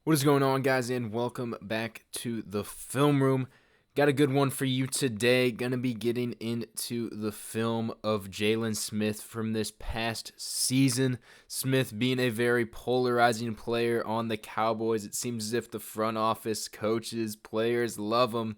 What is going on, guys, and welcome back to the film room. Got a good one for you today. Gonna be getting into the film of Jalen Smith from this past season. Smith being a very polarizing player on the Cowboys. It seems as if the front office, coaches, players love him,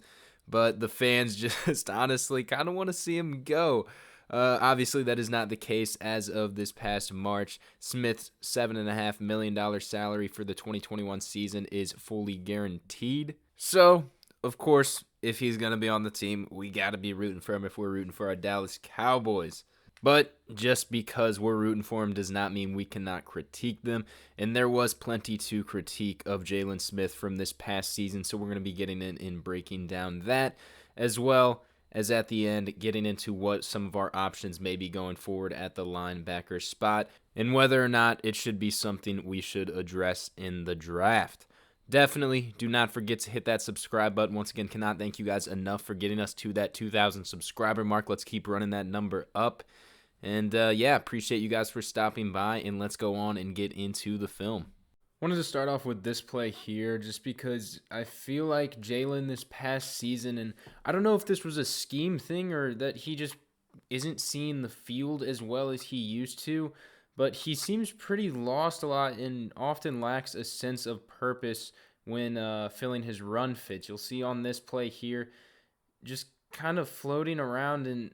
but the fans just honestly kind of want to see him go. Obviously, that is not the case as of this past March. Smith's $7.5 million salary for the 2021 season is fully guaranteed. So, of course, if he's going to be on the team, we got to be rooting for him if we're rooting for our Dallas Cowboys. But just because we're rooting for him does not mean we cannot critique them. And there was plenty to critique of Jalen Smith from this past season, so we're going to be getting in and breaking down that, as well as at the end getting into what some of our options may be going forward at the linebacker spot and whether or not it should be something we should address in the draft. Definitely do not forget to hit that subscribe button. Once again, cannot thank you guys enough for getting us to that 2,000 subscriber mark. Let's keep running that number up. And appreciate you guys for stopping by, and let's go on and get into the film. Wanted to start off with this play here just because I feel like Jalen this past season, and I don't know if this was a scheme thing or that he just isn't seeing the field as well as he used to, but he seems pretty lost a lot and often lacks a sense of purpose when filling his run fits. You'll see on this play here, just kind of floating around and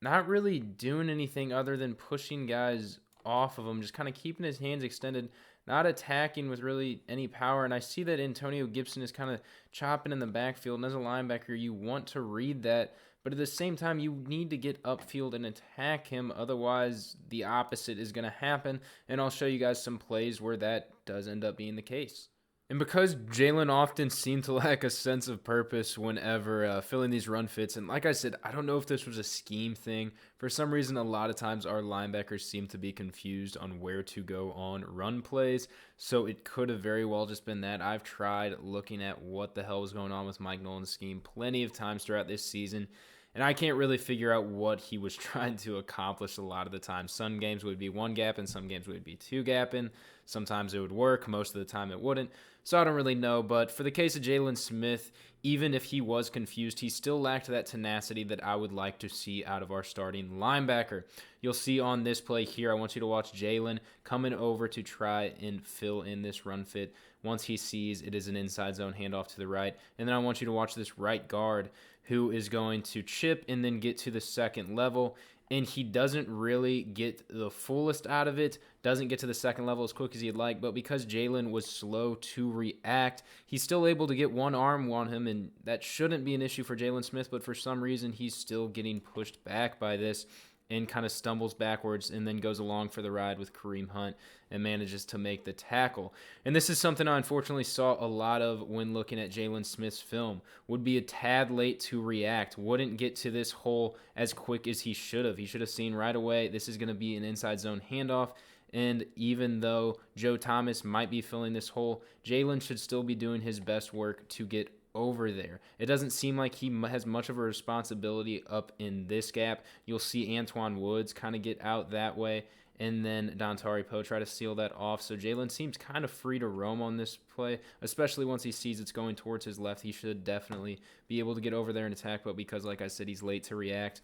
not really doing anything other than pushing guys off of him, just kind of keeping his hands extended, not attacking with really any power. And I see that Antonio Gibson is kind of chopping in the backfield, and as a linebacker, you want to read that, but at the same time, you need to get upfield and attack him. Otherwise, the opposite is going to happen, and I'll show you guys some plays where that does end up being the case. And because Jalen often seemed to lack a sense of purpose whenever filling these run fits, and like I said, I don't know if this was a scheme thing. For some reason, a lot of times our linebackers seem to be confused on where to go on run plays, so it could have very well just been that. I've tried looking at what the hell was going on with Mike Nolan's scheme plenty of times throughout this season, and I can't really figure out what he was trying to accomplish a lot of the time. Some games would be one gap, and some games would be two gapping. Sometimes it would work. Most of the time it wouldn't. So I don't really know. But for the case of Jalen Smith, even if he was confused, he still lacked that tenacity that I would like to see out of our starting linebacker. You'll see on this play here, I want you to watch Jalen coming over to try and fill in this run fit. Once he sees it is an inside zone handoff to the right. And then I want you to watch this right guard who is going to chip and then get to the second level. And he doesn't really get the fullest out of it, doesn't get to the second level as quick as he'd like, but because Jalen was slow to react, he's still able to get one arm on him, and that shouldn't be an issue for Jalen Smith, but for some reason he's still getting pushed back by this and kind of stumbles backwards and then goes along for the ride with Kareem Hunt and manages to make the tackle. And this is something I unfortunately saw a lot of when looking at Jalen Smith's film. Would be a tad late to react, wouldn't get to this hole as quick as he should have. He should have seen right away this is going to be an inside zone handoff. And even though Joe Thomas might be filling this hole, Jalen should still be doing his best work to get over there. It doesn't seem like he has much of a responsibility up in this gap. You'll see Antoine Woods kind of get out that way, and then Dontari Poe try to seal that off. So Jalen seems kind of free to roam on this play, especially once he sees it's going towards his left. He should definitely be able to get over there and attack, but because, like I said, he's late to react,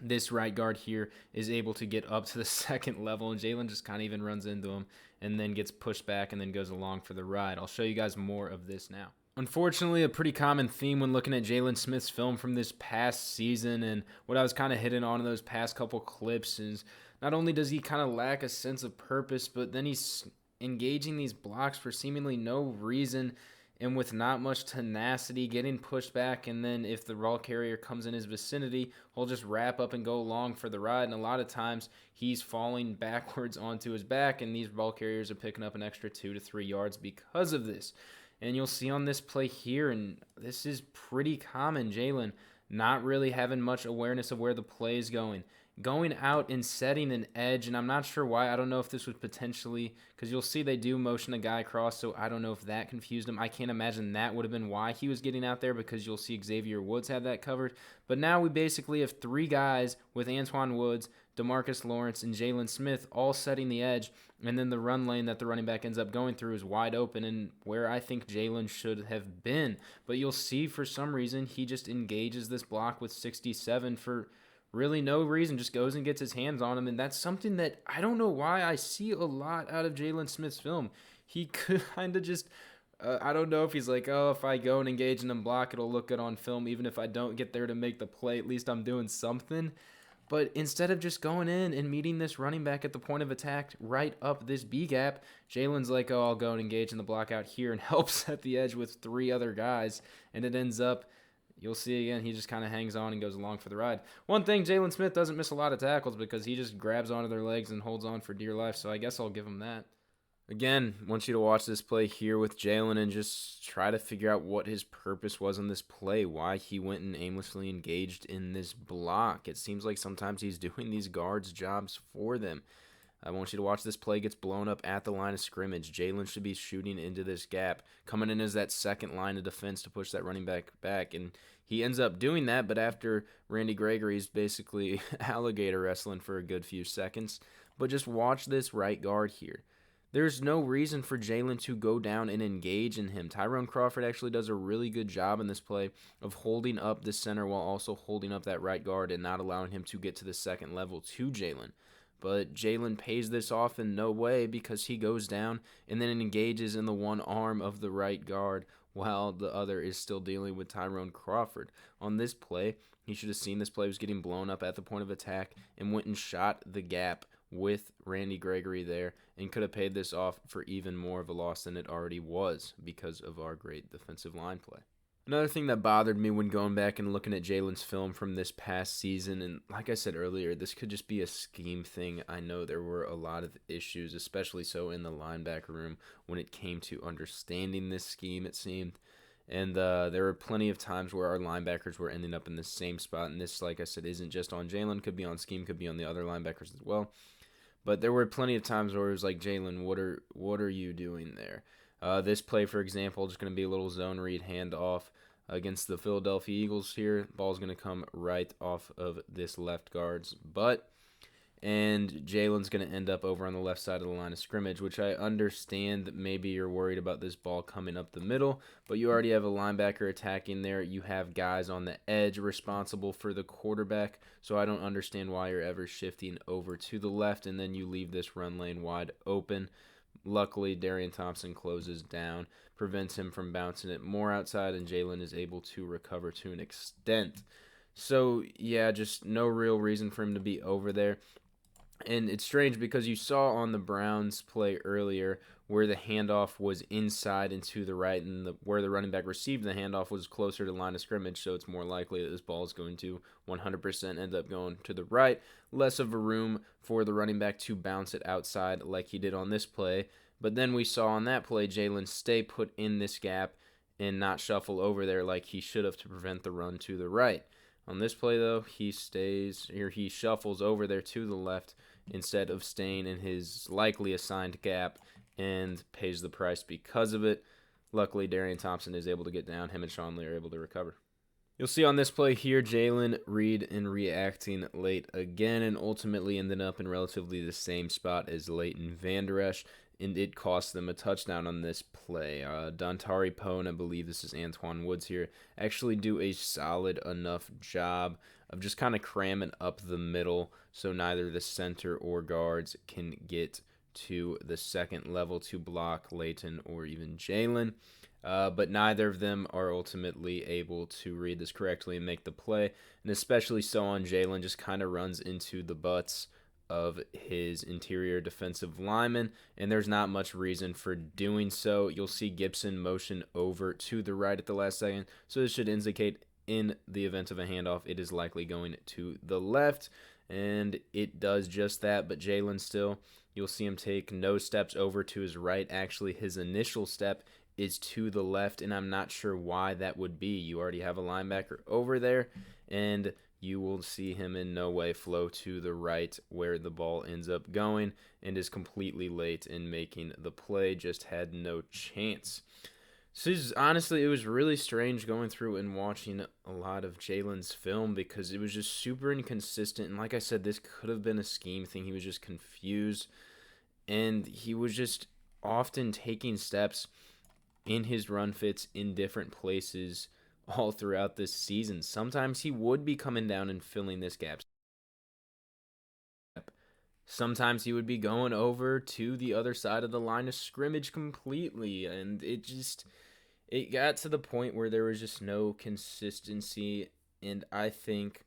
this right guard here is able to get up to the second level, and Jalen just kind of even runs into him and then gets pushed back and then goes along for the ride. I'll show you guys more of this now. Unfortunately, a pretty common theme when looking at Jalen Smith's film from this past season, and what I was kind of hitting on in those past couple clips, is not only does he kind of lack a sense of purpose, but then he's engaging these blocks for seemingly no reason and with not much tenacity, getting pushed back, and then if the ball carrier comes in his vicinity, he'll just wrap up and go along for the ride, and a lot of times he's falling backwards onto his back, and these ball carriers are picking up an extra 2 to 3 yards because of this. And you'll see on this play here, and this is pretty common, Jalen not really having much awareness of where the play is going out and setting an edge, and I'm not sure why. I don't know if this was potentially, because you'll see they do motion a guy across, so I don't know if that confused him. I can't imagine that would have been why he was getting out there, because you'll see Xavier Woods have that covered. But now we basically have 3 guys with Antoine Woods DeMarcus Lawrence, and Jalen Smith all setting the edge, and then the run lane that the running back ends up going through is wide open and where I think Jalen should have been. But you'll see for some reason he just engages this block with 67 for really no reason, just goes and gets his hands on him, and that's something that I don't know why I see a lot out of Jalen Smith's film. He could kind of just, I don't know if he's like, oh, if I go and engage in a block, it'll look good on film, even if I don't get there to make the play, at least I'm doing something. But instead of just going in and meeting this running back at the point of attack right up this B gap, Jalen's like, oh, I'll go and engage in the block out here, and helps at the edge with 3 other guys, and it ends up, you'll see again, he just kind of hangs on and goes along for the ride. One thing, Jalen Smith doesn't miss a lot of tackles because he just grabs onto their legs and holds on for dear life, so I guess I'll give him that. Again, I want you to watch this play here with Jalen and just try to figure out what his purpose was on this play, why he went and aimlessly engaged in this block. It seems like sometimes he's doing these guards' jobs for them. I want you to watch this play gets blown up at the line of scrimmage. Jalen should be shooting into this gap, coming in as that second line of defense to push that running back, and he ends up doing that, but after Randy Gregory's basically alligator wrestling for a good few seconds. But just watch this right guard here. There's no reason for Jalen to go down and engage in him. Tyrone Crawford actually does a really good job in this play of holding up the center while also holding up that right guard and not allowing him to get to the second level to Jalen. But Jalen pays this off in no way because he goes down and then engages in the one arm of the right guard while the other is still dealing with Tyrone Crawford. On this play, he should have seen this play was getting blown up at the point of attack and went and shot the gap with Randy Gregory there and could have paid this off for even more of a loss than it already was because of our great defensive line play. Another thing that bothered me when going back and looking at Jalen's film from this past season, and like I said earlier, this could just be a scheme thing. I know there were a lot of issues, especially so in the linebacker room when it came to understanding this scheme, it seemed. And there were plenty of times where our linebackers were ending up in the same spot, and this, like I said, isn't just on Jalen, could be on scheme, could be on the other linebackers as well. But there were plenty of times where it was like, Jalen, what are you doing there? This play, for example, is going to be a little zone read handoff against the Philadelphia Eagles here. Ball's going to come right off of this left guard's butt. And Jalen's going to end up over on the left side of the line of scrimmage, which I understand that maybe you're worried about this ball coming up the middle, but you already have a linebacker attacking there. You have guys on the edge responsible for the quarterback, so I don't understand why you're ever shifting over to the left, and then you leave this run lane wide open. Luckily, Darian Thompson closes down, prevents him from bouncing it more outside, and Jalen is able to recover to an extent. So, yeah, just no real reason for him to be over there. And it's strange because you saw on the Browns play earlier where the handoff was inside and to the right, and where the running back received the handoff was closer to the line of scrimmage, so it's more likely that this ball is going to 100% end up going to the right. Less of a room for the running back to bounce it outside like he did on this play. But then we saw on that play Jalen stay put in this gap and not shuffle over there like he should have to prevent the run to the right. On this play, though, he shuffles over there to the left instead of staying in his likely assigned gap and pays the price because of it. Luckily, Darian Thompson is able to get down. Him and Sean Lee are able to recover. You'll see on this play here, Jalen read and reacting late again and ultimately ended up in relatively the same spot as Leighton Vander Esch, and it cost them a touchdown on this play. Dontari Poe, and I believe this is Antoine Woods here, actually do a solid enough job of just kind of cramming up the middle so neither the center or guards can get to the second level to block Leighton or even Jalen. But neither of them are ultimately able to read this correctly and make the play, and especially so on Jalen, just kind of runs into the butts of his interior defensive lineman, and there's not much reason for doing so. You'll see Gibson motion over to the right at the last second, so this should indicate in the event of a handoff, it is likely going to the left, and it does just that, but Jalen still, you'll see him take no steps over to his right. Actually, his initial step is to the left, and I'm not sure why that would be. You already have a linebacker over there, and you will see him in no way flow to the right where the ball ends up going and is completely late in making the play, just had no chance. Honestly, it was really strange going through and watching a lot of Jalen's film because it was just super inconsistent. And like I said, this could have been a scheme thing. He was just confused, and he was just often taking steps in his run fits in different places all throughout this season. Sometimes he would be coming down and filling this gap. Sometimes he would be going over to the other side of the line of scrimmage completely, and it got to the point where there was just no consistency, and I think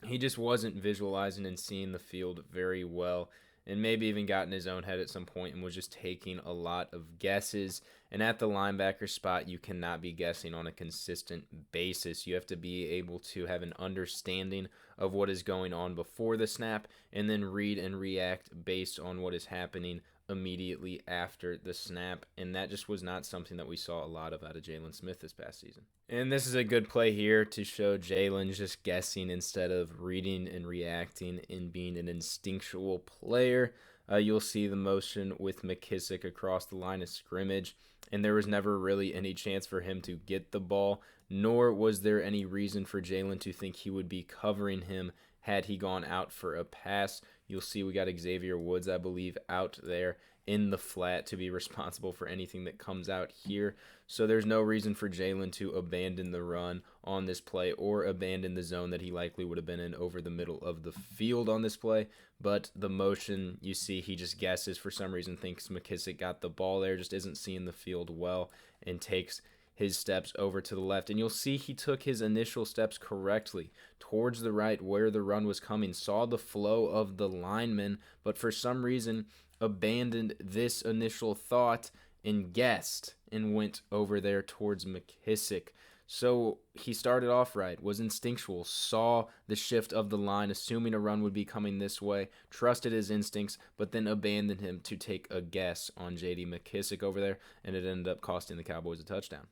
he just wasn't visualizing and seeing the field very well, and maybe even got in his own head at some point and was just taking a lot of guesses. And at the linebacker spot, you cannot be guessing on a consistent basis. You have to be able to have an understanding of what is going on before the snap and then read and react based on what is happening immediately after the snap, and that just was not something that we saw a lot of out of Jalen Smith this past season. And this is a good play here to show Jalen just guessing instead of reading and reacting and being an instinctual player. You'll see the motion with McKissick across the line of scrimmage, and there was never really any chance for him to get the ball, nor was there any reason for Jalen to think he would be covering him had he gone out for a pass. You'll see we got Xavier Woods, I believe, out there in the flat to be responsible for anything that comes out here. So there's no reason for Jalen to abandon the run on this play or abandon the zone that he likely would have been in over the middle of the field on this play. But the motion, you see, he just guesses for some reason, thinks McKissick got the ball there, just isn't seeing the field well, and takes his steps over to the left. And you'll see he took his initial steps correctly towards the right where the run was coming, saw the flow of the lineman, but for some reason abandoned this initial thought and guessed and went over there towards McKissick. So he started off right, was instinctual, saw the shift of the line, assuming a run would be coming this way, trusted his instincts, but then abandoned him to take a guess on J.D. McKissick over there, and it ended up costing the Cowboys a touchdown.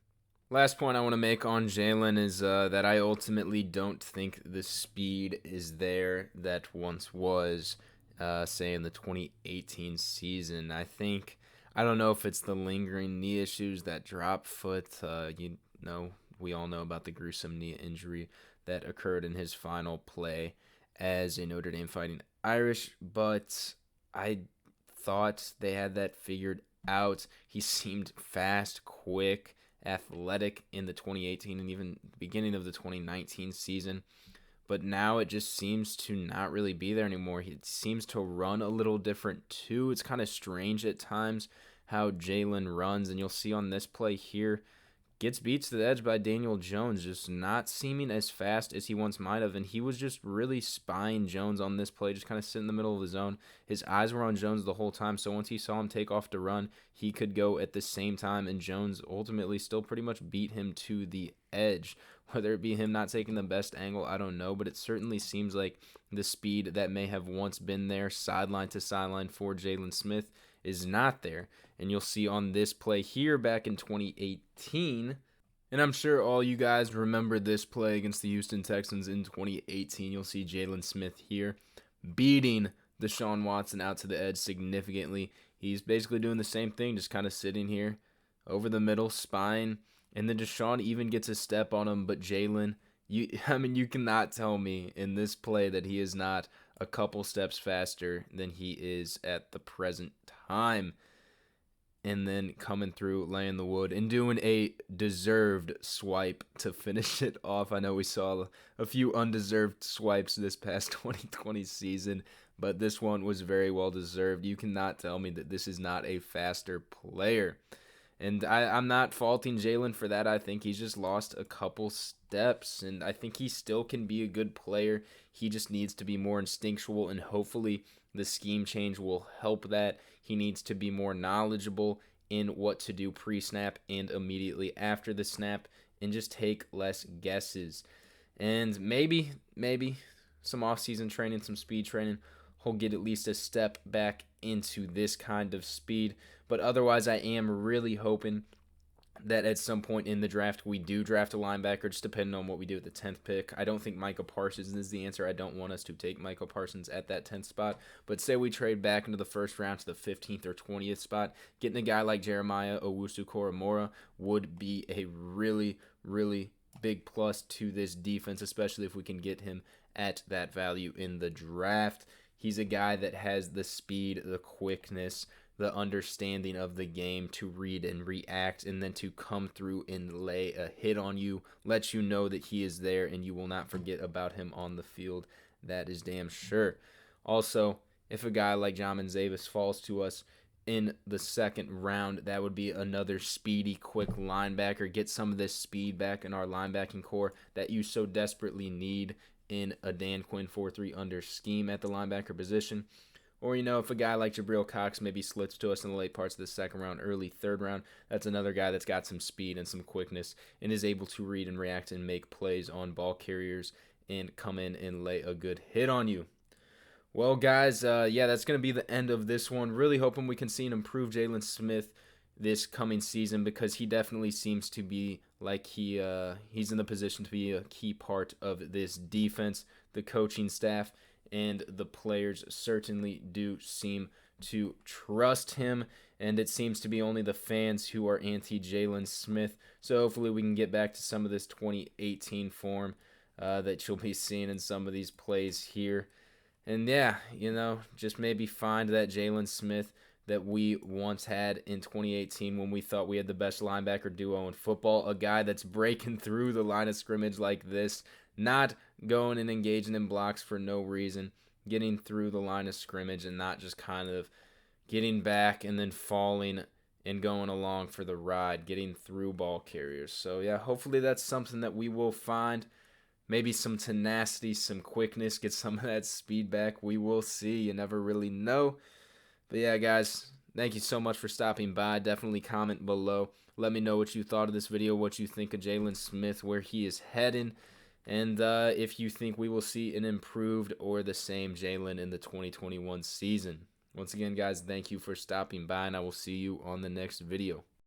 Last point I want to make on Jalen is that I ultimately don't think the speed is there that once was, say, in the 2018 season. I don't know if it's the lingering knee issues, that drop foot. We all know about the gruesome knee injury that occurred in his final play as a Notre Dame Fighting Irish, but I thought they had that figured out. He seemed fast, quick, athletic in the 2018 and even beginning of the 2019 season. But now it just seems to not really be there anymore. He seems to run a little different too. It's kind of strange at times how Jalen runs, and you'll see on this play here, gets beat to the edge by Daniel Jones, just not seeming as fast as he once might have, and he was just really spying Jones on this play, just kind of sitting in the middle of the zone. His eyes were on Jones the whole time, so once he saw him take off to run, he could go at the same time, and Jones ultimately still pretty much beat him to the edge. Whether it be him not taking the best angle, I don't know, but it certainly seems like the speed that may have once been there sideline to sideline for Jalen Smith is not there. And you'll see on this play here back in 2018, and I'm sure all you guys remember this play against the Houston Texans in 2018. You'll see Jalen Smith here beating Deshaun Watson out to the edge significantly. He's basically doing the same thing, just kind of sitting here over the middle, spying, and then Deshaun even gets a step on him, but Jalen, you cannot tell me in this play that he is not a couple steps faster than he is at the present time. And then coming through, laying the wood, and doing a deserved swipe to finish it off. I know we saw a few undeserved swipes this past 2020 season, but this one was very well deserved. You cannot tell me that this is not a faster player. And I'm not faulting Jalen for that. I think he's just lost a couple steps, and I think he still can be a good player. He just needs to be more instinctual, and hopefully the scheme change will help that. He needs to be more knowledgeable in what to do pre-snap and immediately after the snap, and just take less guesses. And maybe some off-season training, some speed training, he'll get at least a step back into this kind of speed. But otherwise, I am really hoping that at some point in the draft we do draft a linebacker, just depending on what we do at the 10th pick. I don't think Micah Parsons is the answer. I don't want us to take Michael Parsons at that 10th spot. But say we trade back into the first round to the 15th or 20th spot, getting a guy like Jeremiah Owusu-Koramoah would be a really, really big plus to this defense, especially if we can get him at that value in the draft. He's a guy that has the speed, the quickness, the understanding of the game to read and react, and then to come through and lay a hit on you, let you know that he is there and you will not forget about him on the field. That is damn sure. Also, if a guy like Jamin Davis falls to us in the second round, that would be another speedy, quick linebacker. Get some of this speed back in our linebacking core that you so desperately need in a Dan Quinn 4-3 under scheme at the linebacker position. Or, if a guy like Jabril Cox maybe slips to us in the late parts of the second round, early third round, that's another guy that's got some speed and some quickness and is able to read and react and make plays on ball carriers and come in and lay a good hit on you. Well, guys, that's going to be the end of this one. Really hoping we can see an improved Jaylon Smith this coming season, because he definitely seems to be like he's in the position to be a key part of this defense. The coaching staff and the players certainly do seem to trust him, and it seems to be only the fans who are anti-Jaylon Smith. So hopefully we can get back to some of this 2018 form that you'll be seeing in some of these plays here. And just maybe find that Jaylon Smith that we once had in 2018 when we thought we had the best linebacker duo in football, a guy that's breaking through the line of scrimmage like this, not going and engaging in blocks for no reason, getting through the line of scrimmage and not just kind of getting back and then falling and going along for the ride, getting through ball carriers. So, hopefully that's something that we will find. Maybe some tenacity, some quickness, get some of that speed back. We will see. You never really know. But guys, thank you so much for stopping by. Definitely comment below. Let me know what you thought of this video, what you think of Jaylon Smith, where he is heading, and if you think we will see an improved or the same Jaylon in the 2021 season. Once again, guys, thank you for stopping by, and I will see you on the next video.